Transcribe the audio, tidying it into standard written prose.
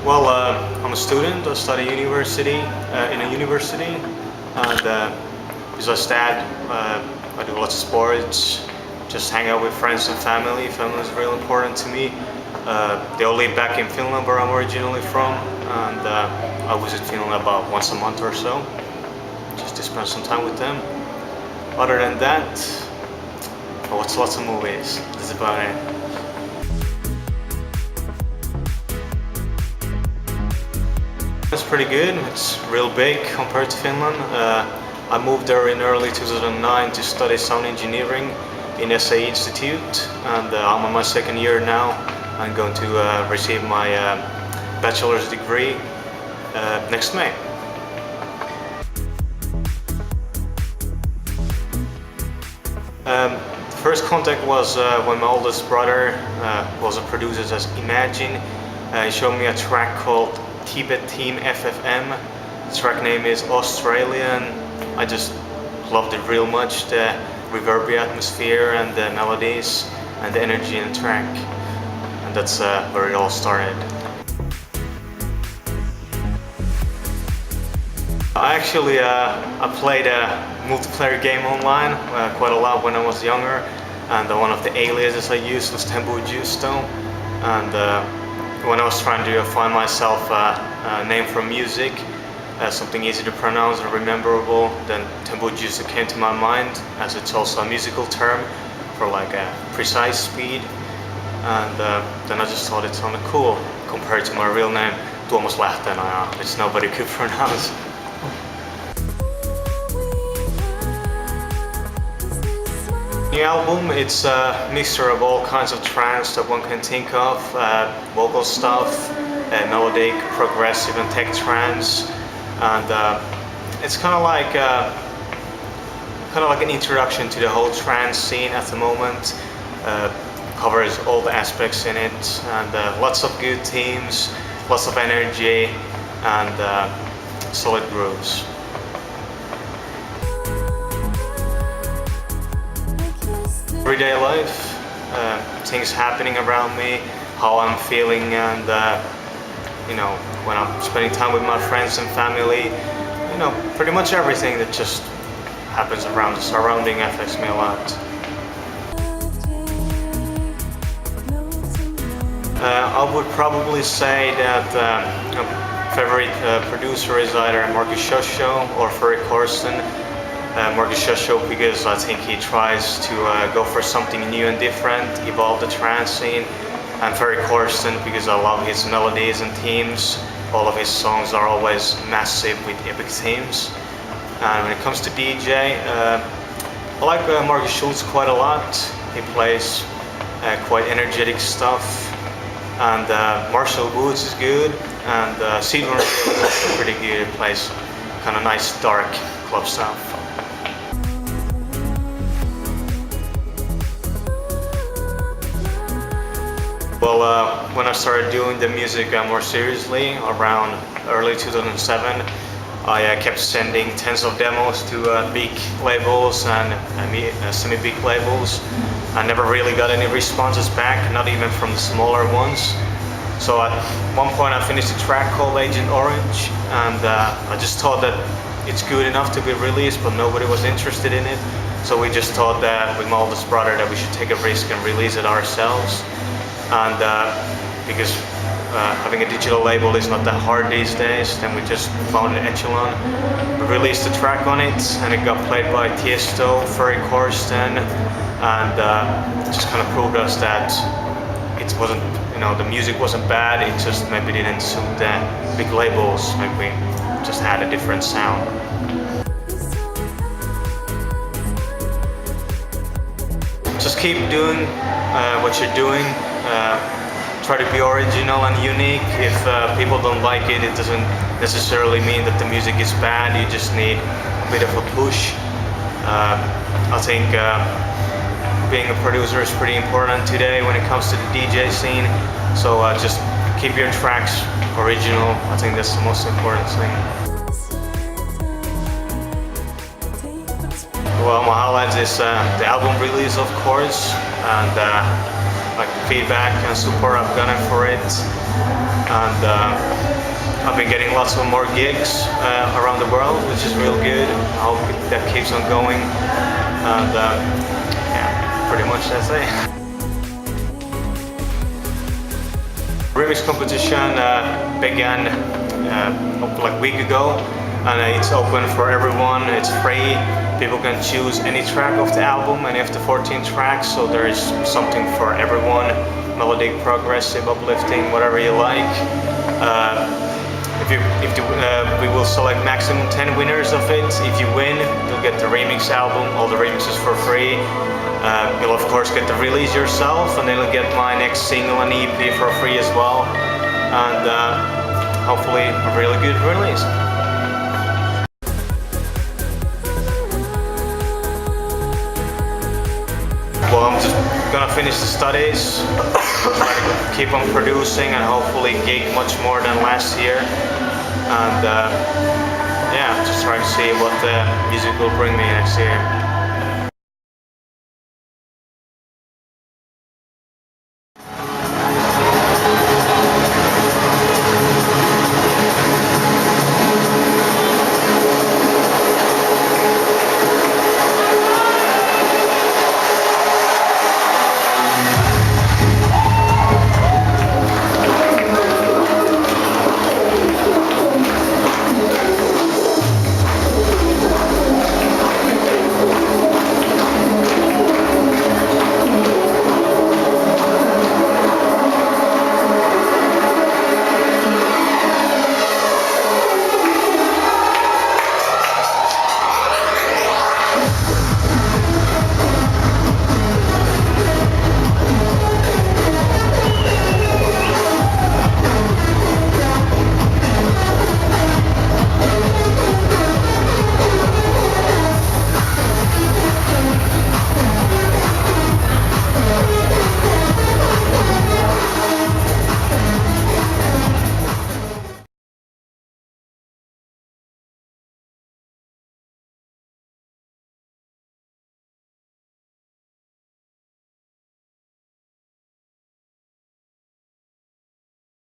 Well, I'm a student. I study university in a university, and besides that, I do lots of sports. Just hang out with friends and family. Family is real important to me. They all live back in Finland, where I'm originally from, and I visit Finland about once a month or so, just to spend some time with them. Other than that, I watch lots of movies. That's about it. It's pretty good. It's real big compared to Finland. I moved there in early 2009 to study sound engineering in SA Institute, and I'm on my second year now. I'm going to receive my bachelor's degree next May. The first contact was when my oldest brother was a producer at Imagine. He showed me a track called Tibet Team FFM. The track name is Australian. I just loved it real much, the reverby atmosphere and the melodies and the energy in the track. And that's where it all started. I actually I played a multiplayer game online quite a lot when I was younger, and one of the aliases I used was Tempo Giusto. And when I was trying to find myself a name for music, something easy to pronounce and rememberable, then Tempo Giusto came to my mind, as it's also a musical term for like a precise speed. And then I just thought it sounded cool compared to my real name, Tuomas, which nobody could pronounce. New album, it's a mixture of all kinds of trance that one can think of, vocal stuff, melodic, progressive and tech trance, and it's kind of like an introduction to the whole trance scene at the moment. Covers all the aspects in it, and lots of good themes, lots of energy, and solid grooves. Everyday life, things happening around me, how I'm feeling, and you know, when I'm spending time with my friends and family, you know, pretty much everything that just happens around the surrounding affects me a lot. I would probably say that my favorite producer is either Marcus Shosho or Ferry Tayle. Marcus Shosho because I think he tries to go for something new and different, evolve the trance scene, and Ferry Tayle because I love his melodies and themes. All of his songs are always massive with epic themes. And when it comes to DJ, I like Marcus Schultz quite a lot. He plays quite energetic stuff, and Marshall Woods is good, and Seaborn is also pretty good. He plays kind of nice dark club stuff. Well, when I started doing the music more seriously, around early 2007, I kept sending tens of demos to big labels and semi-big labels. I never really got any responses back, not even from the smaller ones. So at one point I finished a track called Agent Orange, and I just thought that it's good enough to be released, but nobody was interested in it. So we just thought that with my oldest brother that we should take a risk and release it ourselves. And because having a digital label is not that hard these days, then we just found an Echelon. We released the track on it, and it got played by Tiesto, Ferry Tayle, and just kind of proved us that it wasn't, you know, the music wasn't bad. It just maybe didn't suit the big labels. Maybe we just had a different sound. Just keep doing what you're doing. Try to be original and unique. If people don't like it, it doesn't necessarily mean that the music is bad. You just need a bit of a push. I think being a producer is pretty important today when it comes to the DJ scene. So just keep your tracks original. I think that's the most important thing. Well, my highlights is the album release, of course, and like feedback and support I've gotten for it, and I've been getting lots of more gigs around the world, which is real good. I hope that keeps on going, and yeah, pretty much that's it. Remix competition began like a week ago, and it's open for everyone. It's free. People can choose any track of the album, and after 14 tracks, so there is something for everyone. Melodic, progressive, uplifting, whatever you like. We will select maximum 10 winners of it. If you win, you'll get the remix album, all the remixes for free. You'll of course get the release yourself, and then you'll get my next single and EP for free as well. And hopefully a really good release. Well, I'm just gonna finish the studies, keep on producing, and hopefully gig much more than last year. And yeah, just trying to see what the music will bring me next year.